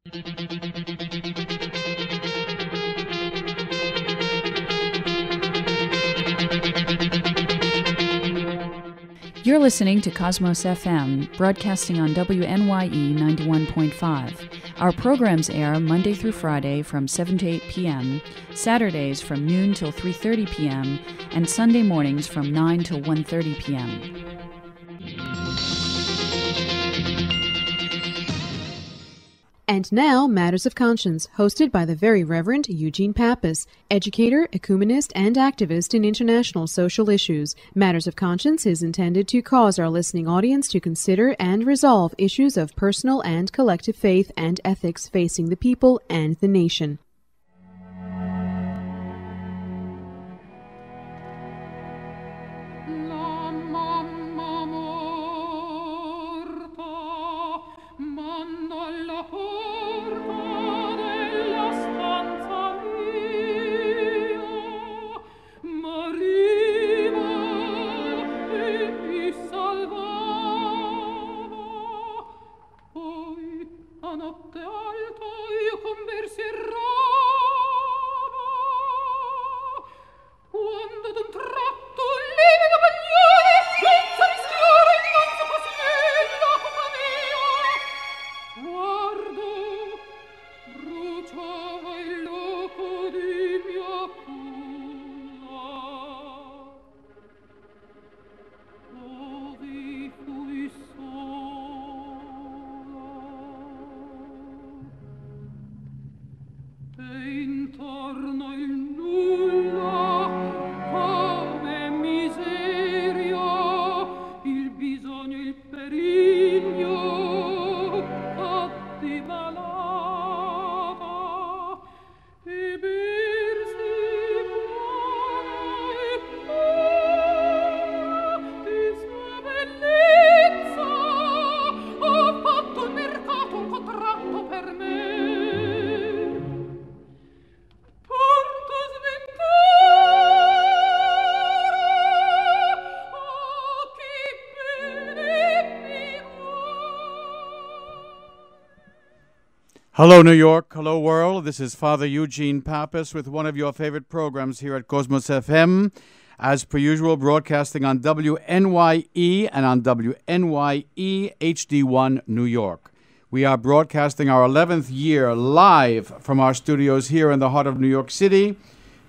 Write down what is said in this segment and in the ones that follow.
You're listening to Cosmos FM, broadcasting on WNYE 91.5. Our programs air Monday through Friday from 7 to 8 p.m., Saturdays from noon till 3:30 p.m., and Sunday mornings from 9 till 1:30 p.m. And now, Matters of Conscience, hosted by the Very Reverend Eugene Pappas, educator, ecumenist, and activist in international social issues. Matters of Conscience is intended to cause our listening audience to consider and resolve issues of personal and collective faith and ethics facing the people and the nation. Hello, New York. Hello, world. This is Father Eugene Pappas with one of your favorite programs here at Cosmos FM. As per usual, broadcasting on WNYE and on WNYE HD1 New York. We are broadcasting our 11th year live from our studios here in the heart of New York City,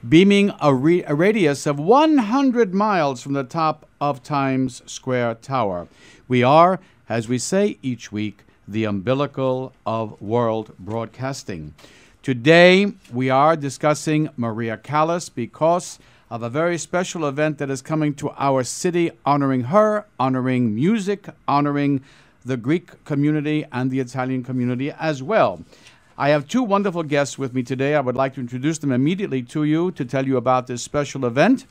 beaming a radius of 100 miles from the top of Times Square Tower. We are, as we say each week, the umbilical of world broadcasting. Today, we are discussing Maria Callas because of a very special event that is coming to our city, honoring her, honoring music, honoring the Greek community and the Italian community as well. I have two wonderful guests with me today. I would like to introduce them immediately to you to tell you about this special event.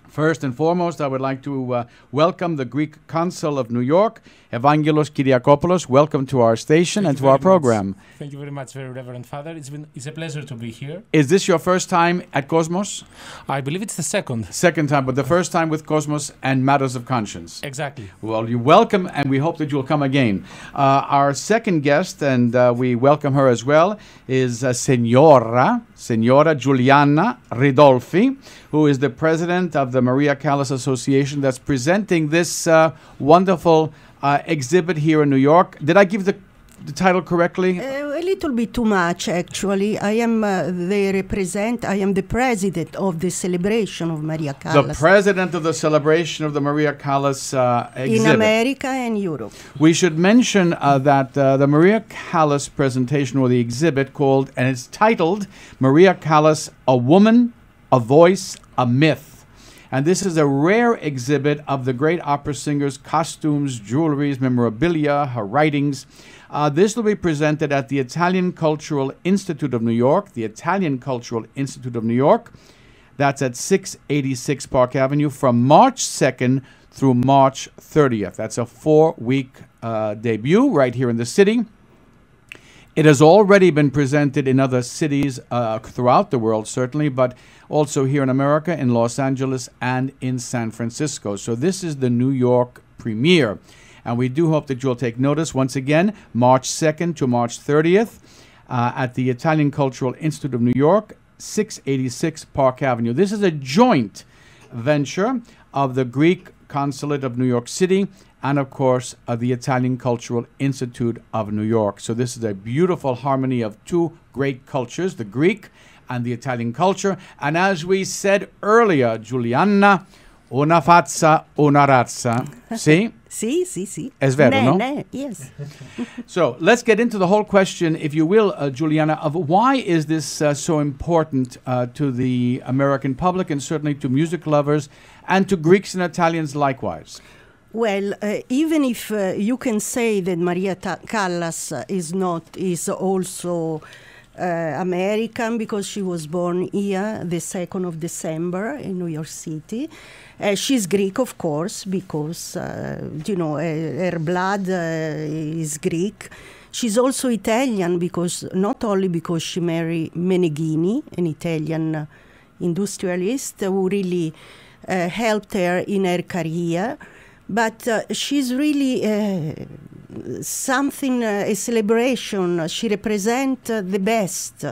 First and foremost, I would like to welcome the Greek Consul of New York, Evangelos Kyriakopoulos. Welcome to our station and to our program. Thank you very much, Very Reverend Father. It's a pleasure to be here. Is this your first time at Cosmos? I believe it's the second. Second time, but the first time with Cosmos and Matters of Conscience. Exactly. Well, you're welcome, and we hope that you'll come again. Our second guest, and we welcome her as well, is Signora Giuliana Ridolfi, who is the president of the Maria Callas Association that's presenting this wonderful exhibit here in New York. Did I give the title correctly? A little bit too much, actually. I am the president of the celebration of Maria Callas. The president of the celebration of the Maria Callas exhibit. In America and Europe. We should mention that the Maria Callas presentation, or the exhibit called, and it's titled, Maria Callas, A Woman, a Voice, a Myth. And this is a rare exhibit of the great opera singer's costumes, jewelries, memorabilia, her writings. This will be presented at the Italian Cultural Institute of New York, the Italian Cultural Institute of New York. That's at 686 Park Avenue from March 2nd through March 30th. That's a 4-week debut right here in the city. It has already been presented in other cities throughout the world, certainly, but also here in America, in Los Angeles, and in San Francisco. So this is the New York premiere. And we do hope that you'll take notice. Once again, March 2nd to March 30th at the Italian Cultural Institute of New York, 686 Park Avenue. This is a joint venture of the Greek Consulate of New York City and, of course, the Italian Cultural Institute of New York. So this is a beautiful harmony of two great cultures, the Greek and the Italian culture. And as we said earlier, Giuliana, una fazza, una razza. See? Sì. Es vero, no? Yes. So let's get into the whole question, if you will, Giuliana, of why is this so important to the American public and certainly to music lovers and to Greeks and Italians likewise? Well, even if you can say that Maria Callas is also American because she was born here the 2nd of December in New York City. She's Greek, of course, because, her blood is Greek. She's also Italian because not only because she married Meneghini, an Italian industrialist who really helped her in her career, but she's really something, a celebration. She represents the best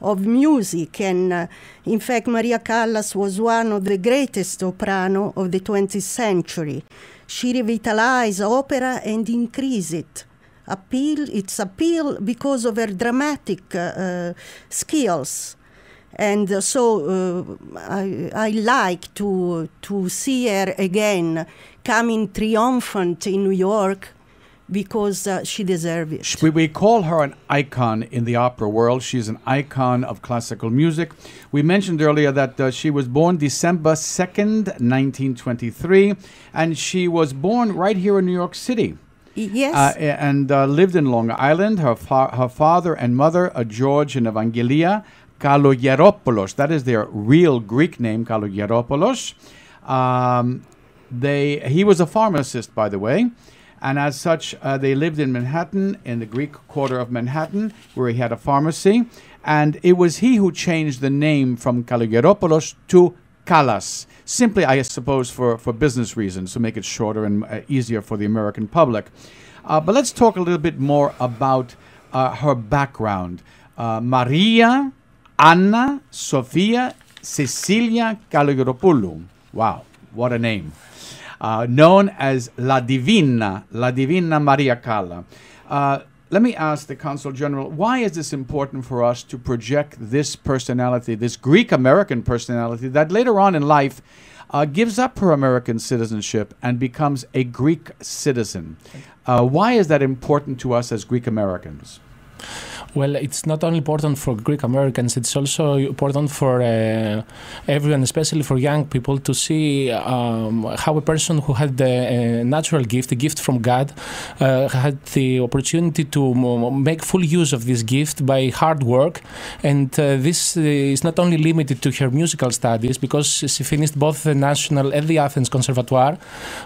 of music, and in fact Maria Callas was one of the greatest soprano of the 20th century. She revitalized opera and increased its appeal because of her dramatic skills. And so I like to see her again coming triumphant in New York because she deserves it. We call her an icon in the opera world. She's an icon of classical music. We mentioned earlier that she was born December 2nd, 1923, and she was born right here in New York City. Yes. And lived in Long Island. Her father and mother, George and Evangelia Kalogeropoulos. That is their real Greek name, Kalogeropoulos. He was a pharmacist, by the way. And as such, they lived in Manhattan, in the Greek quarter of Manhattan, where he had a pharmacy. And it was he who changed the name from Kalogeropoulos to Callas, simply, I suppose, for business reasons, to make it shorter and easier for the American public. But let's talk a little bit more about her background. Maria Anna Sofia Cecilia Kalogeropoulou. Wow, what a name. Known as La Divina Maria Callas. Let me ask the Consul General, why is this important for us to project this personality, this Greek-American personality that later on in life gives up her American citizenship and becomes a Greek citizen? Why is that important to us as Greek-Americans? Well, it's not only important for Greek Americans, it's also important for everyone, especially for young people, to see how a person who had a natural gift, a gift from God, had the opportunity to make full use of this gift by hard work. And this is not only limited to her musical studies, because she finished both the National and the Athens Conservatoire,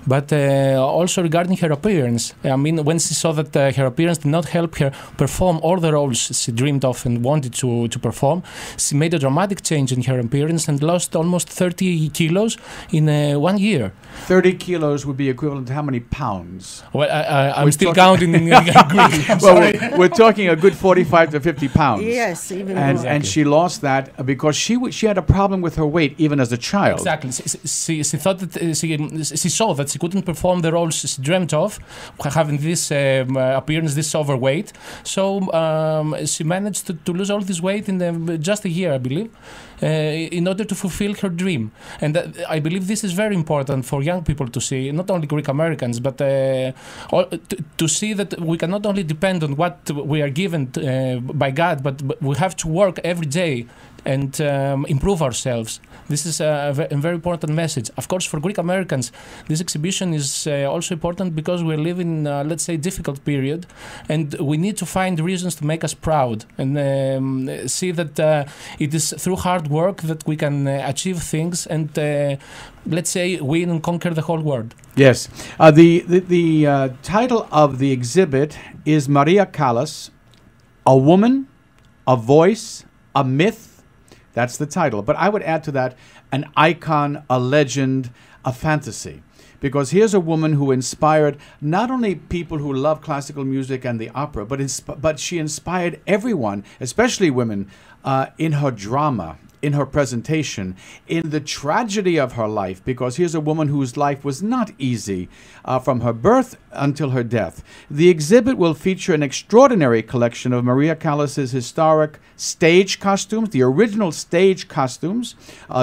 but also regarding her appearance. I mean, when she saw that her appearance did not help her perform all the roles she dreamed of and wanted to perform, she made a dramatic change in her appearance and lost almost 30 kilos in 1 year. 30 kilos would be equivalent to how many pounds? Well, I'm still counting in Greek. Well, we're talking a good 45 to 50 pounds. Yes, even and, more. and she lost that because she had a problem with her weight even as a child. Exactly. She thought that she saw that she couldn't perform the roles she dreamt of, having this appearance, this overweight. So she managed to lose all this weight in just a year, I believe, in order to fulfill her dream. And I believe this is very important for young people to see, not only Greek Americans, but to see that we can not only depend on what we are given by God, but we have to work every day and improve ourselves. This is a very important message. Of course, for Greek Americans, this exhibition is also important because we live in, let's say, difficult period, and we need to find reasons to make us proud and see that it is through hard work that we can achieve things and, let's say, win and conquer the whole world. Yes. The title of the exhibit is Maria Callas, a woman, a voice, a myth. That's the title. But I would add to that an icon, a legend, a fantasy. because here's a woman who inspired not only people who love classical music and the opera, but she inspired everyone, especially women, in her drama, in her presentation, in the tragedy of her life, because here's a woman whose life was not easy from her birth until her death. The exhibit will feature an extraordinary collection of Maria Callas's historic stage costumes, the original stage costumes,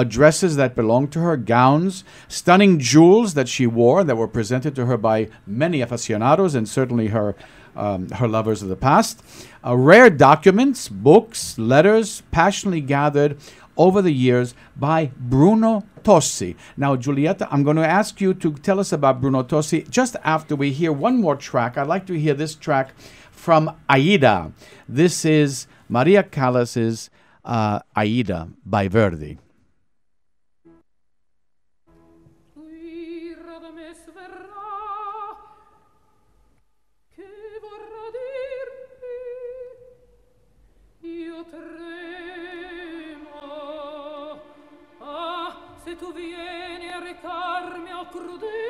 dresses that belonged to her, gowns, stunning jewels that she wore that were presented to her by many aficionados and certainly her lovers of the past. Rare documents, books, letters, passionately gathered over the years by Bruno Tossi. Now, Giulietta, I'm going to ask you to tell us about Bruno Tossi just after we hear one more track. I'd like to hear this track from Aida. This is Maria Callas's Aida by Verdi. Se tu vieni a recarmi a crudele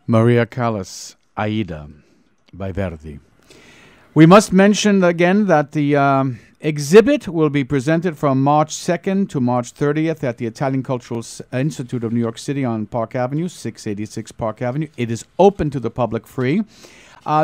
Maria Callas, Aida by Verdi. We must mention again that the exhibit will be presented from March 2nd to March 30th at the Italian Cultural Institute of New York City on Park Avenue, 686 Park Avenue. It is open to the public free.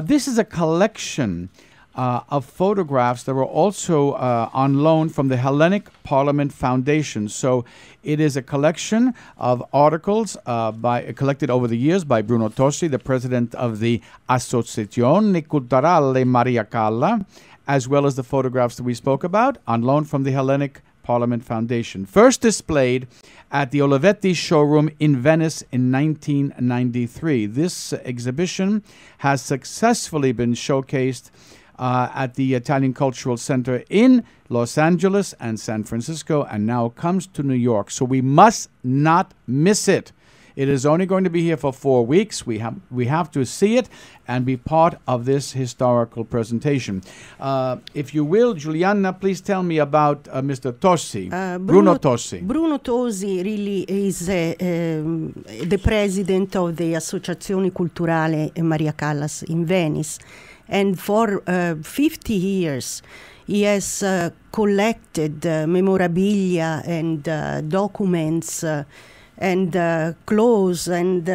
This is a collection of photographs that were also on loan from the Hellenic Parliament Foundation. So it is a collection of articles collected over the years by Bruno Tossi, the president of the Associazione Culturale Maria Callas, as well as the photographs that we spoke about, on loan from the Hellenic Parliament Foundation. First displayed at the Olivetti showroom in Venice in 1993. This exhibition has successfully been showcased at the Italian Cultural Center in Los Angeles and San Francisco, and now comes to New York. So we must not miss it. It is only going to be here for 4 weeks. We have to see it and be part of this historical presentation. If you will, Giuliana, please tell me about Mr. Tossi, Bruno Tossi. Bruno Tossi really is the president of the Associazione Culturale Maria Callas in Venice. And for 50 years, he has collected memorabilia and documents and clothes, and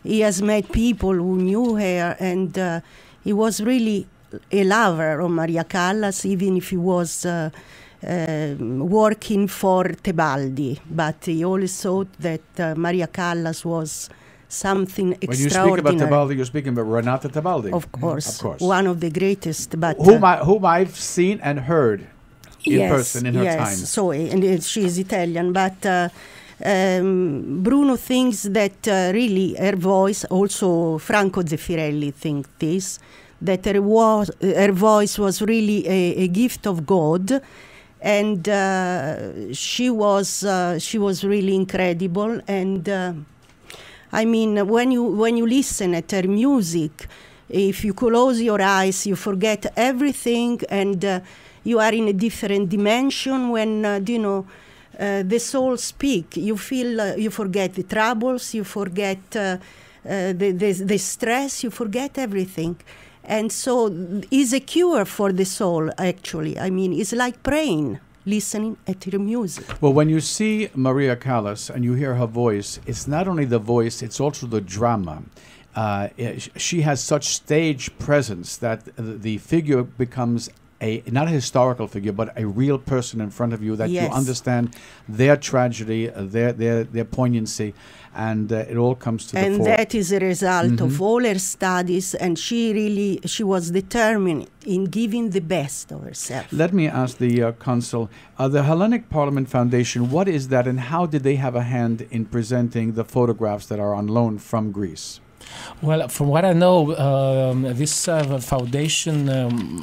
he has met people who knew her, and he was really a lover of Maria Callas, even if he was working for Tebaldi. But he always thought that Maria Callas was something extraordinary. When you speak about Tebaldi, you're speaking about Renata Tebaldi. Of course, one of the greatest. But whom I've seen and heard in person in her time. So, and she is Italian, but Bruno thinks that really her voice, also Franco Zeffirelli thinks this, that her voice was really a gift of God, and she was really incredible. And I mean, when you listen at her music, if you close your eyes, you forget everything, and you are in a different dimension. When the soul speak, you feel you forget the troubles, you forget the stress, you forget everything, and so it's a cure for the soul. Actually, I mean, it's like praying. listening at her music. Well, when you see Maria Callas and you hear her voice, it's not only the voice, it's also the drama. She has such stage presence that the figure becomes not a historical figure, but a real person in front of you, that Yes. you understand their tragedy, their poignancy, and it all comes to the And fore. that is a result of all her studies, and she was determined in giving the best of herself. Let me ask the consul, the Hellenic Parliament Foundation, what is that, and how did they have a hand in presenting the photographs that are on loan from Greece? Well, from what I know, this foundation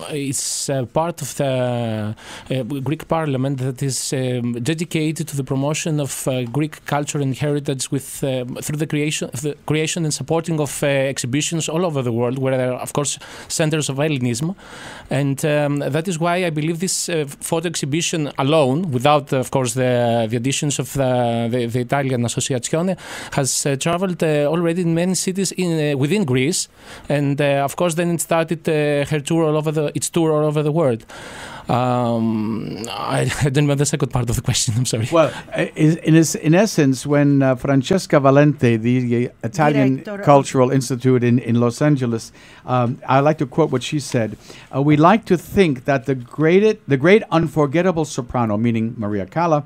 is part of the Greek Parliament that is dedicated to the promotion of Greek culture and heritage with through the creation and supporting of exhibitions all over the world, where there are, of course, centers of Hellenism, and that is why I believe this photo exhibition alone, without, of course, the additions of the Italian Associazione, has traveled already in many cities within Greece, and of course then it started its tour all over the world. I don't remember the second part of the question. I'm sorry. Well, in essence, when Francesca Valente, the Italian Director Cultural Institute in Los Angeles, I like to quote what she said. We like to think that the great unforgettable soprano, meaning Maria Callas,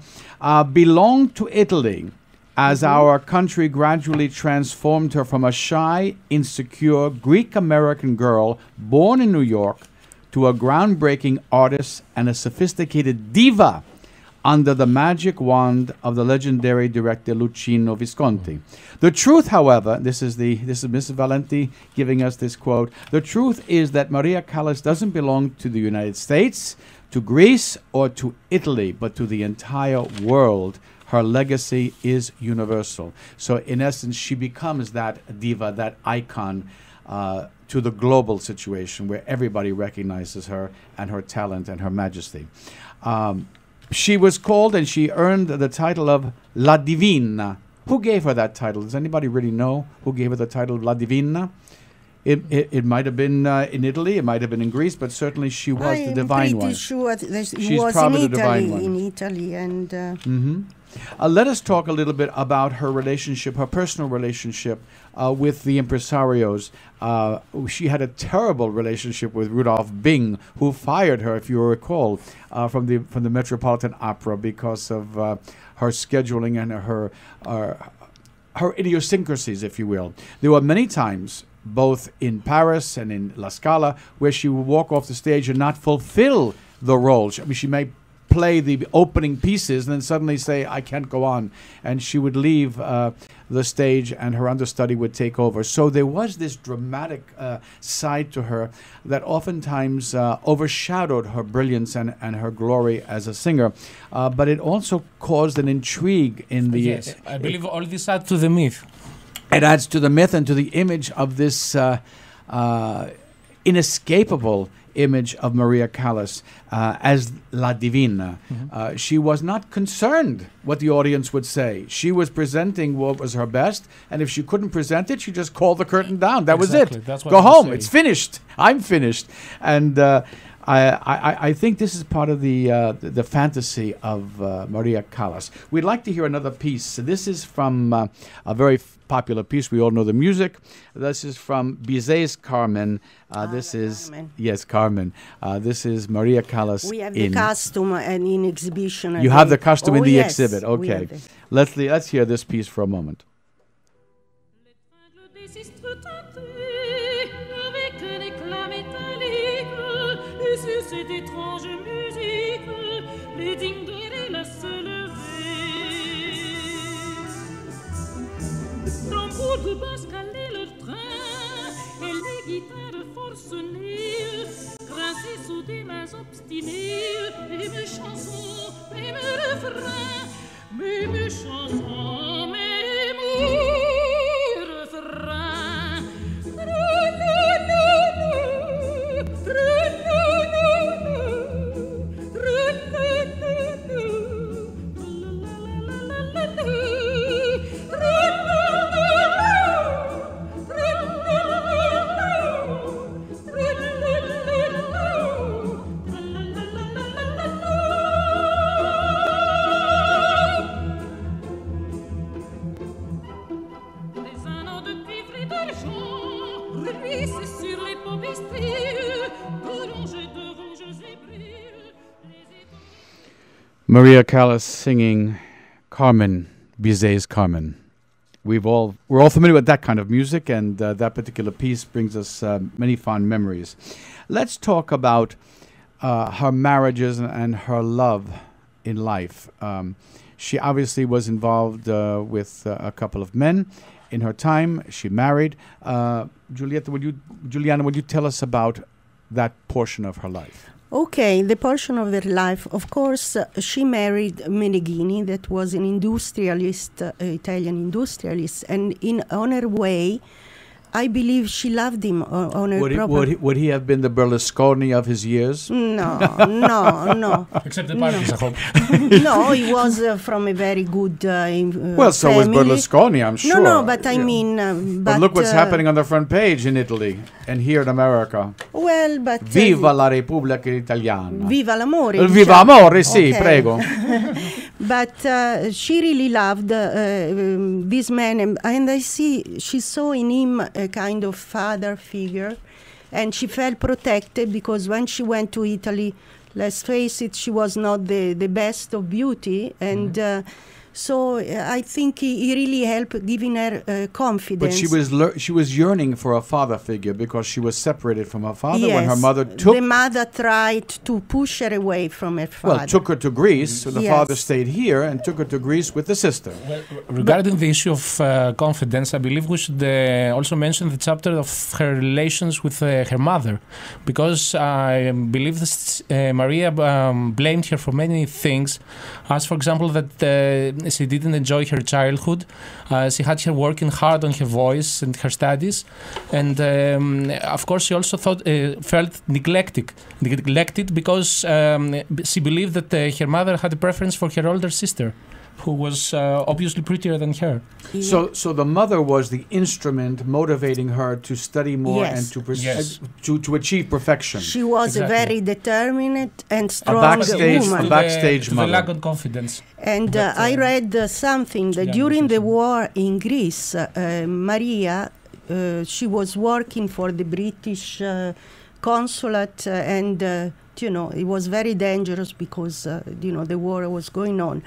belonged to Italy, as our country gradually transformed her from a shy, insecure Greek-American girl born in New York to a groundbreaking artist and a sophisticated diva under the magic wand of the legendary director Luchino Visconti. The truth, however, this is Mrs. Valenti giving us this quote, the truth is that Maria Callas doesn't belong to the United States, to Greece, or to Italy, but to the entire world. Her legacy is universal. So in essence, she becomes that diva, that icon to the global situation where everybody recognizes her and her talent and her majesty. She was called and she earned the title of La Divina. Who gave her that title? Does anybody really know who gave her the title of La Divina? It might have been in Italy, it might have been in Greece, but certainly she was the divine one. I'm pretty sure that She's it was probably in the divine Italy, one. in Italy, and Let us talk a little bit about her relationship, her personal relationship with the impresarios. She had a terrible relationship with Rudolph Bing, who fired her, if you recall, from the Metropolitan Opera because of her scheduling and her idiosyncrasies, if you will. There were many times, both in Paris and in La Scala, where she would walk off the stage and not fulfill the role. I mean, she may play the opening pieces and then suddenly say, I can't go on. And she would leave the stage and her understudy would take over. So there was this dramatic side to her that oftentimes overshadowed her brilliance and her glory as a singer. But it also caused an intrigue in the... Yes, I believe all this adds to the myth. It adds to the myth and to the image of this inescapable image of Maria Callas as La Divina. She was not concerned what the audience would say. She was presenting what was her best, and if she couldn't present it, she just called the curtain down. That was it. That's what Go I would home. say. It's finished. I'm finished. And I think this is part of the fantasy of Maria Callas. We'd like to hear another piece. This is from a very popular piece. We all know the music. This is from Bizet's Carmen. This is Carmen. Yes, Carmen. This is Maria Callas. we have the costume and in exhibition. You have the costume in the yes, exhibit. we Okay. have the- Let's hear this piece for a moment. L'épingle des sistres teintées, avec un éclat métallique, et sur cette étrange musique, les dinguerillas se levaient. Tambour de basse calaient leur train, et les guitares forcenées, grinçaient sous des mains obstinées, mes chansons, mes refrains, mes chansons, mes refrains. Maria Callas singing Carmen, Bizet's Carmen. We're all familiar with that kind of music, and that particular piece brings us many fond memories. Let's talk about her marriages and her love in life. She obviously was involved with a couple of men in her time. She married. Juliana, would you tell us about that portion of her life? Okay, the portion of her life, of course, she married Meneghini, that was an industrialist, Italian industrialist, and on her way, I believe she loved him on her property. Would he have been the Berlusconi of his years? No. Except the parties, I hope. No, he was from a very good well, so family. was Berlusconi, I'm sure. No, but I mean... but look what's happening on the front page in Italy and here in America. Well, but... Viva la Repubblica Italiana. Viva l'amore. Viva amore, sì, okay. prego. But she really loved this man, and she saw in him a kind of father figure, and she felt protected because when she went to Italy, let's face it, she was not the best of beauty, and so I think he really helped giving her confidence. But she was yearning for a father figure because she was separated from her father when her Yes, mother the mother tried to push her away from her father. Well, took her to Greece, so the Yes. father stayed here and took her to Greece with the sister. Well, regarding the issue of confidence, I believe we should also mention the chapter of her relations with her mother, because I believe Maria blamed her for many things, as for example that she didn't enjoy her childhood. She had her working hard on her voice and her studies, and of course she also felt neglected because she believed that her mother had a preference for her older sister, who was obviously prettier than her. Yeah. So the mother was the instrument motivating her to study more Yes. and to achieve perfection. She was Exactly. a very determined and strong backstage- woman. a backstage the mother. lack of confidence. And I read something that Yeah, during the exactly. war in Greece, Maria, she was working for the British consulate, and it was very dangerous because the war was going on.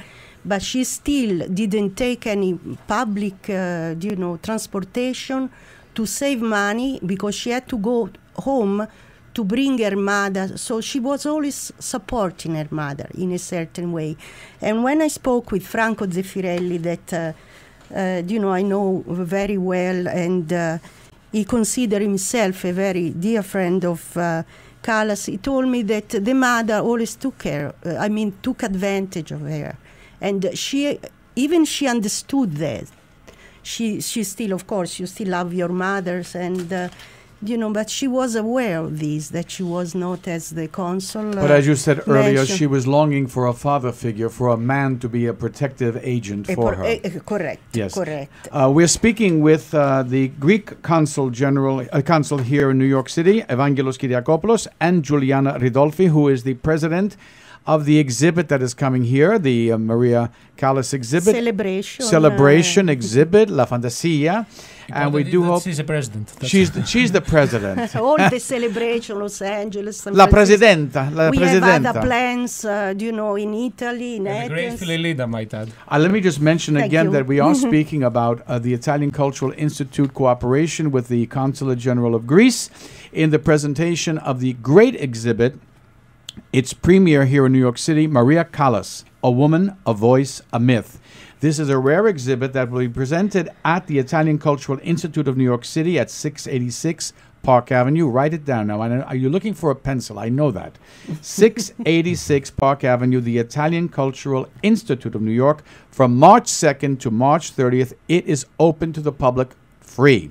But she still didn't take any public, transportation to save money because she had to go home to bring her mother. So she was always supporting her mother in a certain way. And when I spoke with Franco Zeffirelli, that, I know very well, and he considered himself a very dear friend of Callas, he told me that the mother always took advantage of her. And she understood that. She still, of course, you still love your mothers, and but she was aware of this, that she was not as the consul. But as you said earlier, mentioned. she was longing for a father figure, for a man to be a protective agent for her. Correct. Yes. Correct. We're speaking with the Greek consul here in New York City, Evangelos Kyriakopoulos, and Juliana Ridolfi, who is the president of the exhibit that is coming here, the Maria Callas exhibit. Celebration exhibit, La Fantasia. And we do hope... She's the president. She's the president. All the celebration, Los Angeles. San La Francisco. Presidenta. We have other plans, in Italy, in The great Athens. Filelida, might add. Let me just mention Thank again you. that we are speaking about the Italian Cultural Institute cooperation with the Consulate General of Greece in the presentation of the great exhibit. Its premiere here in New York City, Maria Callas, A Woman, a Voice, a Myth. This is a rare exhibit that will be presented at the Italian Cultural Institute of New York City at 686 Park Avenue. Write it down now. Are you looking for a pencil? I know that. 686 Park Avenue, the Italian Cultural Institute of New York, from March 2nd to March 30th. It is open to the public, free.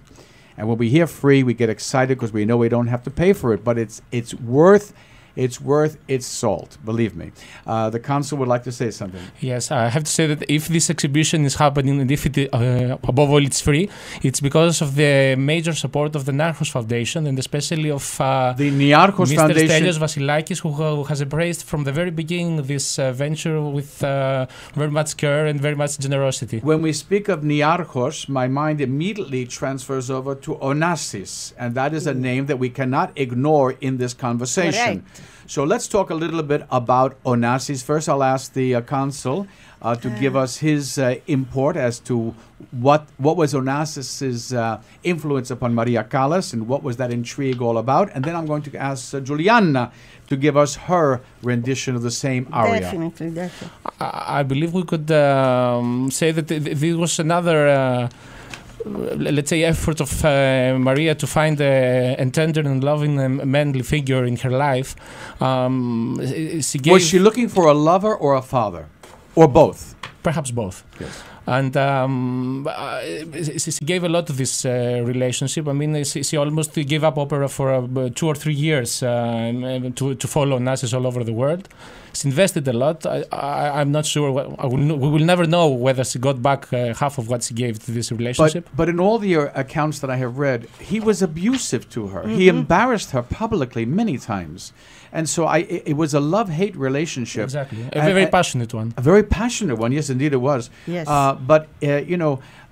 And when we hear free, we get excited because we know we don't have to pay for it, but it's worth its salt, believe me. The consul would like to say something. Yes, I have to say that if this exhibition is happening and if it, above all it's free, it's because of the major support of the Niarchos Foundation and especially of the Niarchos Mr. Foundation. Stelios Vasilakis, who has embraced from the very beginning this venture with very much care and very much generosity. When we speak of Niarchos, my mind immediately transfers over to Onassis, and that is a name that we cannot ignore in this conversation. Correct. So let's talk a little bit about Onassis. First, I'll ask the consul to give us his import as to what was Onassis's influence upon Maria Callas and what was that intrigue all about. And then I'm going to ask Juliana to give us her rendition of the same aria. Definitely. I believe we could say that this was another, let's say, effort of Maria to find a tender and loving manly figure in her life. Was she looking for a lover or a father? Or both? Perhaps both. Yes. And she gave a lot to this relationship. I mean, she almost gave up opera for 2 or 3 years to follow Onassis all over the world. She invested a lot. I'm not sure. We will never know whether she got back half of what she gave to this relationship. But in all the accounts that I have read, he was abusive to her. He embarrassed her publicly many times. And so it was a love-hate relationship. Exactly. A very passionate one. A very passionate one. Yes, indeed it was. Yes. But,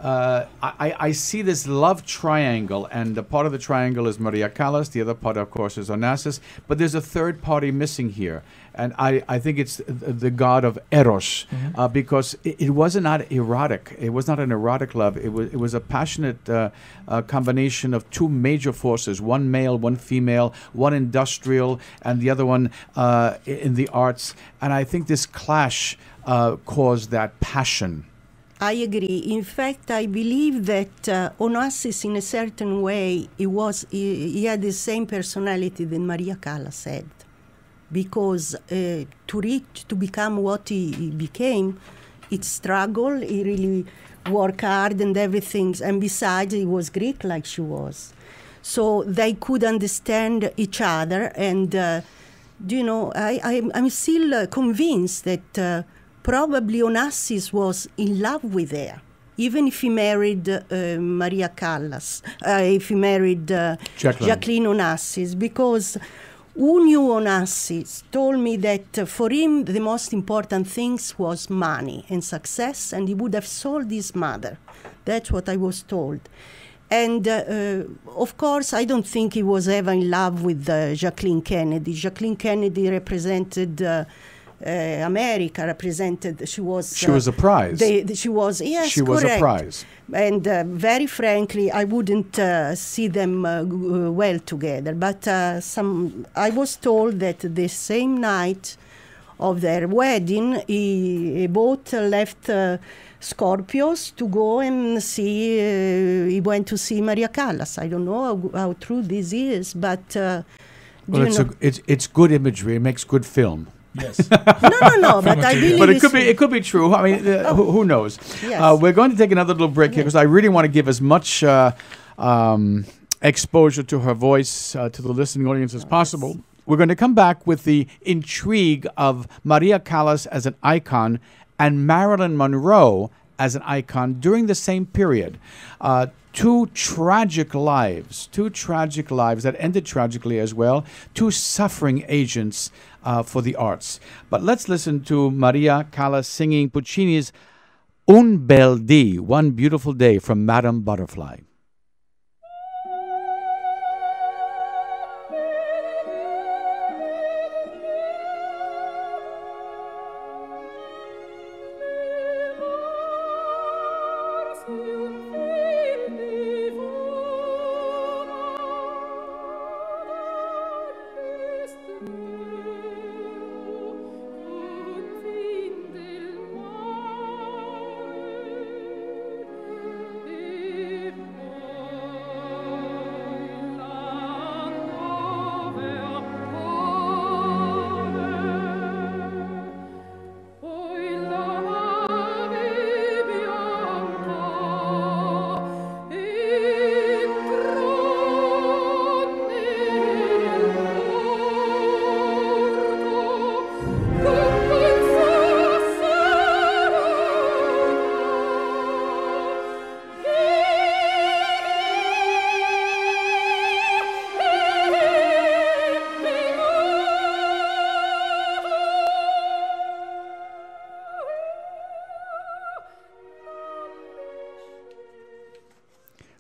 I see this love triangle, and the part of the triangle is Maria Callas. The other part, of course, is Onassis. But there's a third party missing here. And I think it's the god of Eros, because it was not erotic. It was not an erotic love. It was a passionate combination of two major forces, one male, one female, one industrial, and the other one in the arts. And I think this clash caused that passion. I agree. In fact, I believe that Onassis, in a certain way, he had the same personality that Maria Callas had. Because to become what he became, it struggled. He really worked hard and everything. And besides, he was Greek like she was. So they could understand each other. And, I'm still convinced that probably Onassis was in love with her. Even if he married Maria Callas, if he married Jacqueline Onassis, because who knew Onassis told me that for him the most important things was money and success, and he would have sold his mother. That's what I was told. And of course, I don't think he was ever in love with Jacqueline Kennedy. Jacqueline Kennedy represented America. She was a prize. She was, yes, she was correct. A prize. And very frankly, I wouldn't see them well together. But I was told that the same night of their wedding, a boat left Scorpios to go and see. He went to see Maria Callas. I don't know how true this is, but it's good imagery. It makes good film. Yes. No. But I believe. But it could be true. I mean, who knows? Yes. We're going to take another little break here because I really want to give as much exposure to her voice to the listening audience as possible. We're going to come back with the intrigue of Maria Callas as an icon and Marilyn Monroe as an icon during the same period. Two tragic lives that ended tragically as well. Two suffering agents for the arts. But let's listen to Maria Callas singing Puccini's Un bel dì, One Beautiful Day, from Madame Butterfly.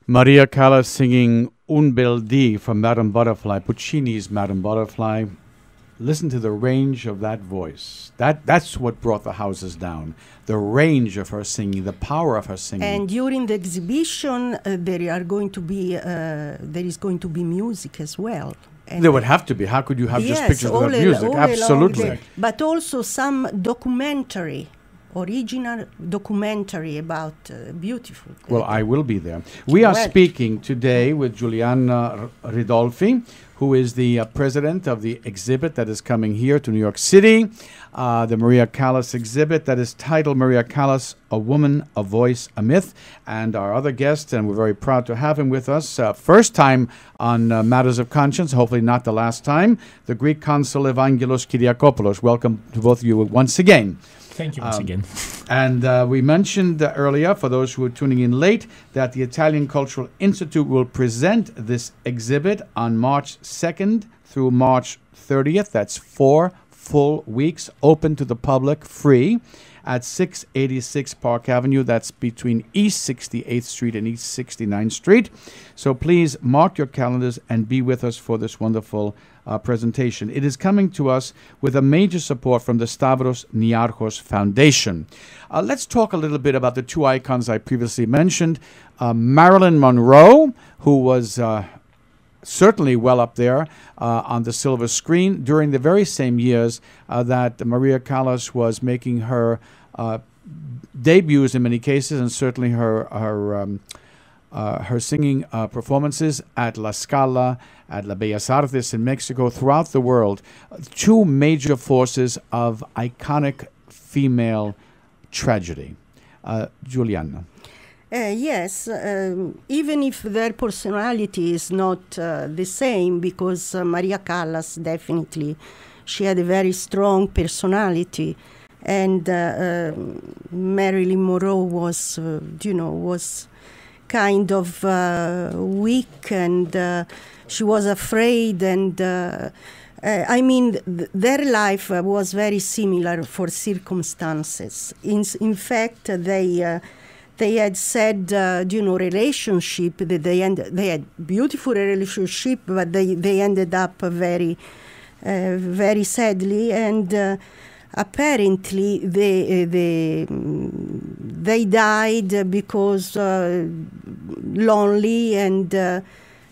Maria Callas singing Un bel dì from Madame Butterfly, Puccini's Madame Butterfly. listen to the range of that voice. That's what brought the houses down. The range of her singing, the power of her singing. And during the exhibition, there is going to be music as well. And there would have to be. How could you have just pictures without music? Absolutely. But also some original documentary about beautiful. Well, I will be there. We are speaking today with Giuliana Ridolfi, who is the president of the exhibit that is coming here to New York City, the Maria Callas exhibit that is titled Maria Callas, A Woman, a Voice, a Myth. And our other guest, and we're very proud to have him with us, first time on Matters of Conscience, hopefully not the last time, the Greek consul Evangelos Kyriakopoulos. Welcome to both of you once again. Thank you once again. And we mentioned earlier, for those who are tuning in late, that the Italian Cultural Institute will present this exhibit on March 2nd through March 30th. That's 4 full weeks, open to the public, free, at 686 Park Avenue. That's between East 68th Street and East 69th Street. So please mark your calendars and be with us for this wonderful presentation. It is coming to us with a major support from the Stavros Niarchos Foundation. Let's talk a little bit about the two icons I previously mentioned. Marilyn Monroe, who was certainly well up there on the silver screen during the very same years that Maria Callas was making her debuts in many cases, and certainly her singing performances at La Scala, at La Bellas Artes in Mexico, throughout the world. Two major forces of iconic female tragedy. Giuliana. Yes, even if their personality is not the same, because Maria Callas definitely, she had a very strong personality, and Marilyn Monroe was, was kind of weak, and she was afraid, and their life was very similar for circumstances. In fact, they had said, relationship, that they had beautiful relationship, but they ended up very, very sadly, and apparently they died because lonely, and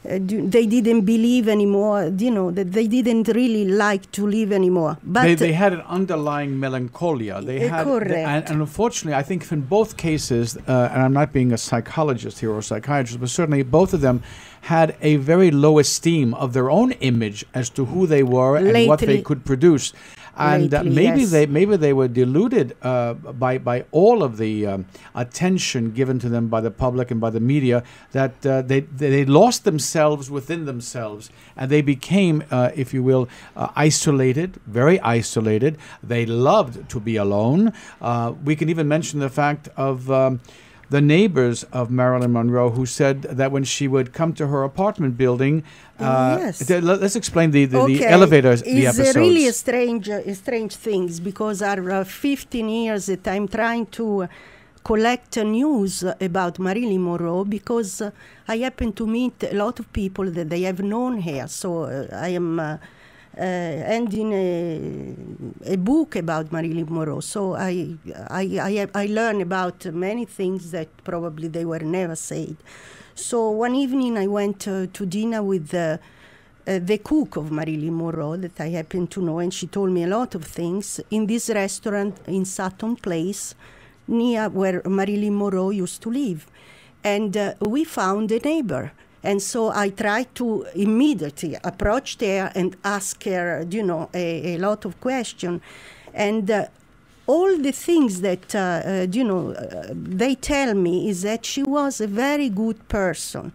they didn't believe anymore, that they didn't really like to live anymore. But they had an underlying melancholia. They had, correct. And unfortunately, I think in both cases, and I'm not being a psychologist here or a psychiatrist, but certainly both of them had a very low esteem of their own image as to who they were and what they could produce. And maybe they were deluded by all of the attention given to them by the public and by the media, that they lost themselves within themselves, and they became, if you will, isolated, very isolated. They loved to be alone. We can even mention the fact of the neighbors of Marilyn Monroe, who said that when she would come to her apartment building, let's explain the elevators, the episodes. It's really strange things, because are 15 years that I'm trying to collect news about Marilyn Monroe, because I happen to meet a lot of people that they have known her. So I am ending a book about Marilyn Monroe. So I learned about many things that probably they were never said. So one evening I went to dinner with the cook of Marilyn Monroe that I happen to know, and she told me a lot of things, in this restaurant in Sutton Place, near where Marilyn Monroe used to live. And we found a neighbor. And so I tried to immediately approach there and ask her, a lot of questions. And all the things that, they tell me is that she was a very good person,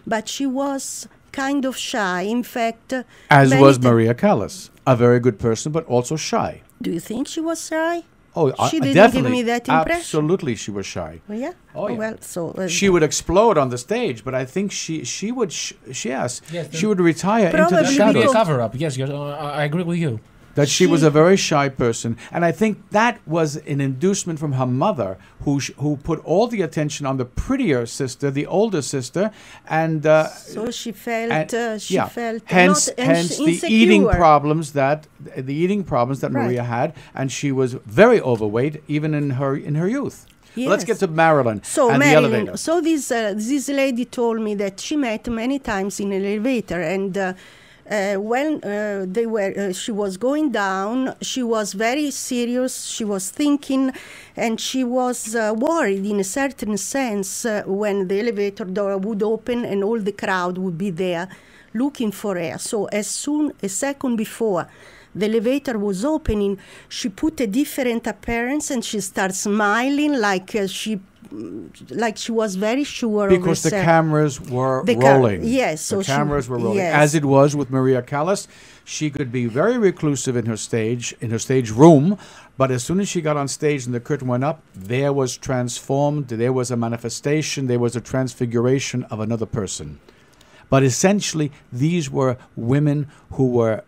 but she was kind of shy. In fact, as was Maria Callas, a very good person, but also shy. Do you think she was shy? Oh, she didn't definitely. give me that impression. Absolutely, she was shy. Oh, yeah. Oh, yeah. Well, so she would explode on the stage, but I think she would retire into the Probably shadows. Cover up. Yes, I agree with you. That she was a very shy person, and I think that was an inducement from her mother, who put all the attention on the prettier sister, the older sister, and so she felt hence the insecure. eating problems that Right. Maria had, and she was very overweight even in her youth. Yes. Let's get to Marilyn So and the Marilyn, elevator. so this lady told me that she met many times in an elevator, and when she was going down, she was very serious. She was thinking, and she was worried in a certain sense when the elevator door would open and all the crowd would be there looking for her. So a second before the elevator was opening, she put a different appearance and she started smiling like she was very sure Because of the herself. cameras were rolling. Yes. So the cameras were rolling. yes. As it was with Maria Callas, she could be very reclusive in her stage room, but as soon as she got on stage and the curtain went up, there was transformed, there was a manifestation, there was a transfiguration of another person. But essentially, these were women who were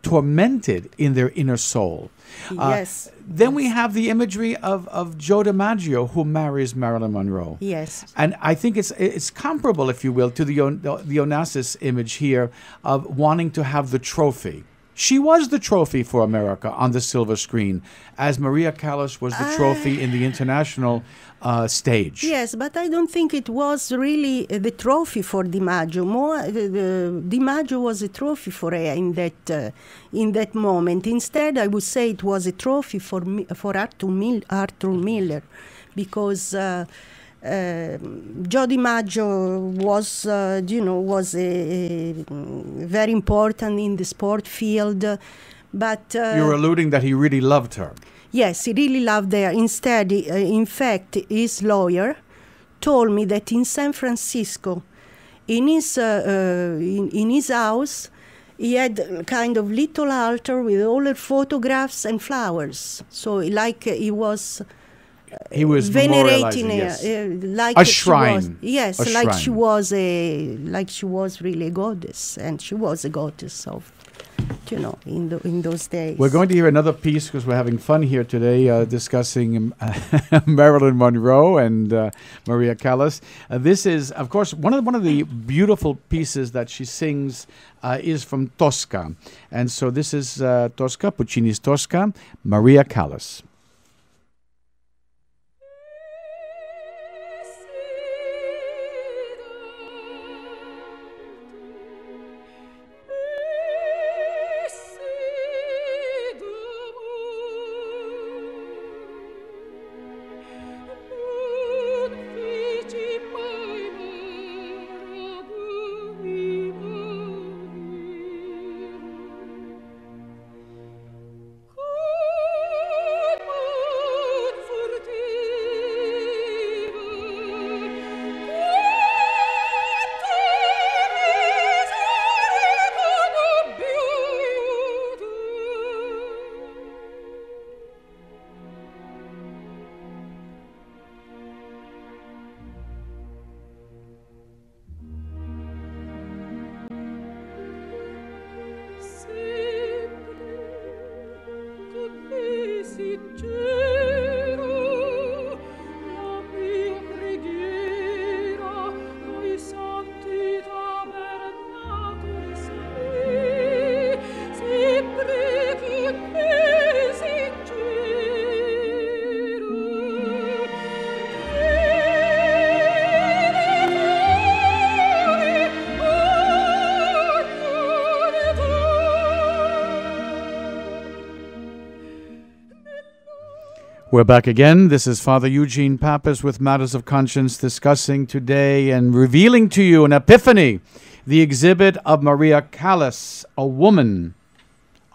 tormented in their inner soul. Yes. Then we have the imagery of Joe DiMaggio, who marries Marilyn Monroe. Yes. And I think it's comparable, if you will, to the Onassis image here of wanting to have the trophy. She was the trophy for America on the silver screen, as Maria Callas was the trophy in the international stage. Yes, but I don't think it was really the trophy for DiMaggio. More, DiMaggio was a trophy for her in that moment. Instead, I would say it was a trophy for Arthur Miller, because Joe DiMaggio was, was very important in the sport field, but You're alluding that he really loved her. yes, he really loved her. Instead, in fact, his lawyer told me that in San Francisco, in his house, he had a kind of little altar with all her photographs and flowers. So, like he was venerating her, yes. like A she shrine. was, yes, A like shrine. she was really a goddess, and she was a goddess of, in those days. We're going to hear another piece because we're having fun here today discussing Marilyn Monroe and Maria Callas. This is, of course, one of the beautiful pieces that she sings is from Tosca. And so this is Tosca, Puccini's Tosca, Maria Callas. We're back again. This is Father Eugene Pappas with Matters of Conscience, discussing today and revealing to you an epiphany, the exhibit of Maria Callas, a woman,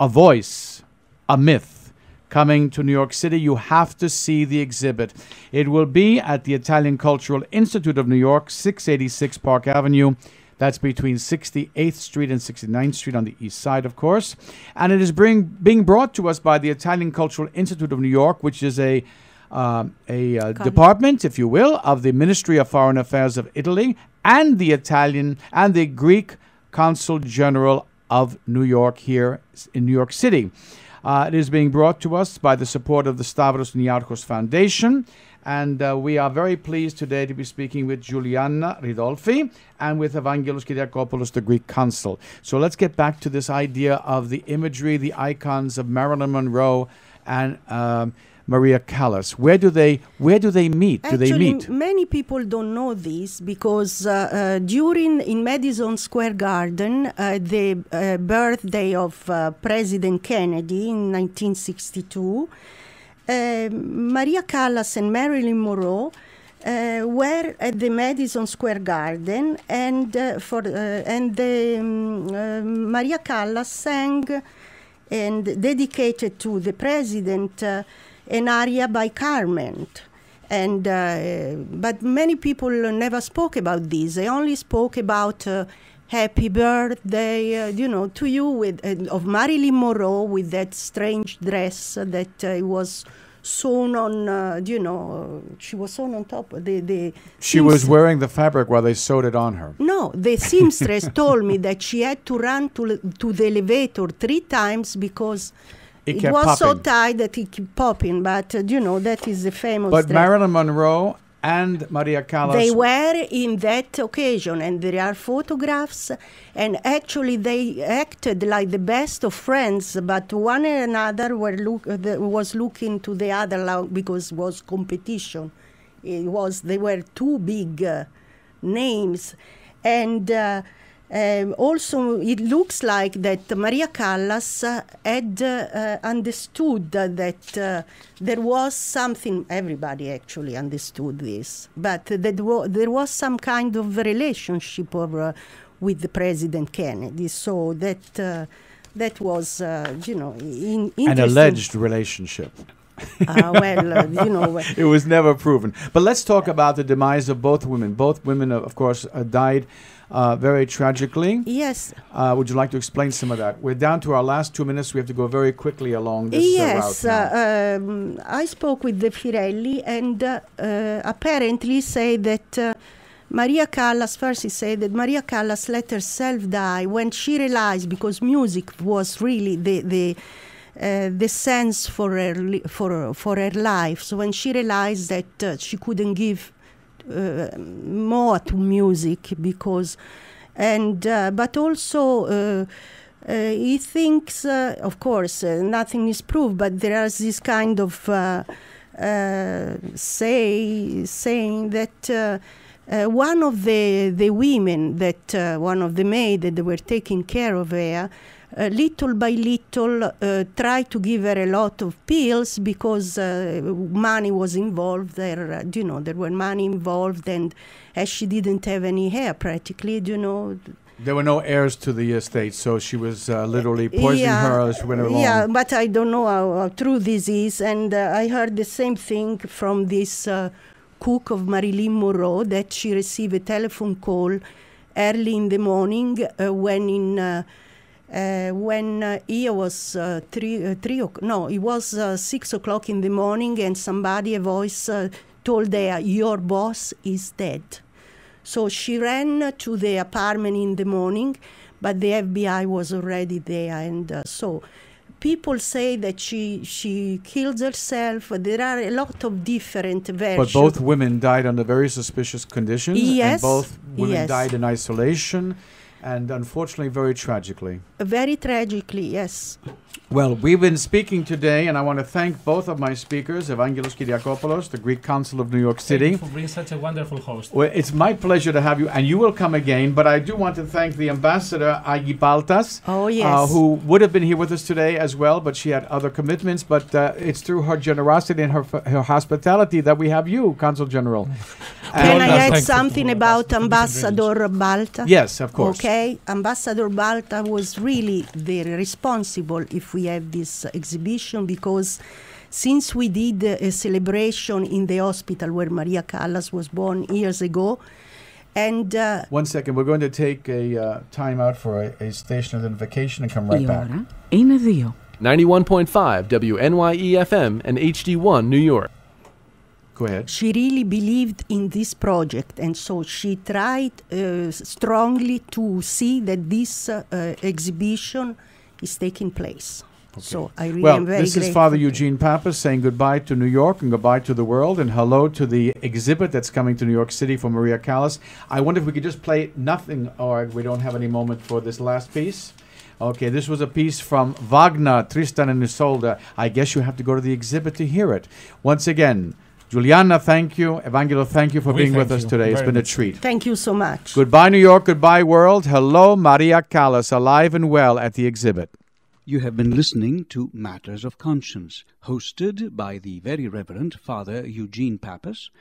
a voice, a myth, coming to New York City. You have to see the exhibit. It will be at the Italian Cultural Institute of New York, 686 Park Avenue. That's between 68th Street and 69th Street on the east side, of course. And it is being brought to us by the Italian Cultural Institute of New York, which is a department, if you will, of the Ministry of Foreign Affairs of Italy, and the Italian and the Greek Consul General of New York here in New York City. It is being brought to us by the support of the Stavros Niarchos Foundation. And we are very pleased today to be speaking with Juliana Ridolfi and with Evangelos Kyriakopoulos, the Greek consul. So let's get back to this idea of the imagery, the icons of Marilyn Monroe and Maria Callas. Where do they meet? Actually, many people don't know this because in Madison Square Garden, the birthday of President Kennedy in 1962, Maria Callas and Marilyn Monroe were at the Madison Square Garden, and Maria Callas sang and dedicated to the president an aria by Carmen. And but many people never spoke about this. They only spoke about happy birthday, to you of Marilyn Monroe with that strange dress that was sewn on, she was sewn on top. She was wearing the fabric while they sewed it on her. No, the seamstress told me that she had to run to the elevator 3 times because it was popping. so tight that it kept popping. But, that is the famous But dress. Marilyn Monroe and Maria Callas, they were in that occasion, and there are photographs, and actually they acted like the best of friends, but one and another was looking to the other because it was competition. They were 2 big names, and also it looks like that Maria Callas had understood that there was something. Everybody actually understood this, but that there was some kind of relationship with the President Kennedy. So that was an alleged relationship. It was never proven. But let's talk about the demise of both women. Both women, of course, died very tragically. Yes. Would you like to explain some of that? We're down to our last 2 minutes. We have to go very quickly along this route now. I spoke with the Firelli, and apparently say that Maria Callas, first he said that Maria Callas let herself die when she realized, because music was really the sense for her life. So when she realized that she couldn't give more to music, because but also he thinks, of course, nothing is proved, but there is this kind of saying that one of the women, that one of the maids that were taking care of her, little by little tried to give her a lot of pills because money was involved. There were money involved, and as she didn't have any hair, practically, There were no heirs to the estate, so she was literally poisoning her as she went along. Yeah, but I don't know how true this is, and I heard the same thing from this cook of Marilyn Monroe, that she received a telephone call early in the morning when it was it was 6 o'clock in the morning, and a voice told her, "Your boss is dead." So she ran to the apartment in the morning, but the FBI was already there, and so people say that she killed herself. There are a lot of different versions. But both women died under very suspicious conditions. Yes. And both women died in isolation, and unfortunately very tragically. Very tragically, yes. Well, we've been speaking today, and I want to thank both of my speakers, Evangelos Kyriakopoulos, the Greek consul of New York City. Thank you for being such a wonderful host. Well, it's my pleasure to have you, and you will come again, but I do want to thank the ambassador, Agi Baltas, who would have been here with us today as well, but she had other commitments, but it's through her generosity and her hospitality that we have you, Consul General. Can I add something about Ambassador Balta? Yes, of course. Okay, Ambassador Balta was really the responsible if we have this exhibition, because since we did a celebration in the hospital where Maria Callas was born years ago, and 1 second, we're going to take a time out for a station identification and come right back. Είναι 2. 91.5 WNYE FM and HD1 New York. Go ahead. She really believed in this project, and so she tried strongly to see that this exhibition is taking place. Okay. So I really am very grateful. This is Father Eugene Pappas saying goodbye to New York and goodbye to the world, and hello to the exhibit that's coming to New York City for Maria Callas. I wonder if we could just play nothing, or we don't have any moment for this last piece. Okay, this was a piece from Wagner, Tristan and Isolde. I guess you have to go to the exhibit to hear it. Once again, Juliana, thank you. Evangelo, thank you for being with us today. It's been a treat. Thank you so much. Goodbye, New York. Goodbye, world. Hello, Maria Callas, alive and well at the exhibit. You have been listening to Matters of Conscience, hosted by the Very Reverend Father Eugene Pappas,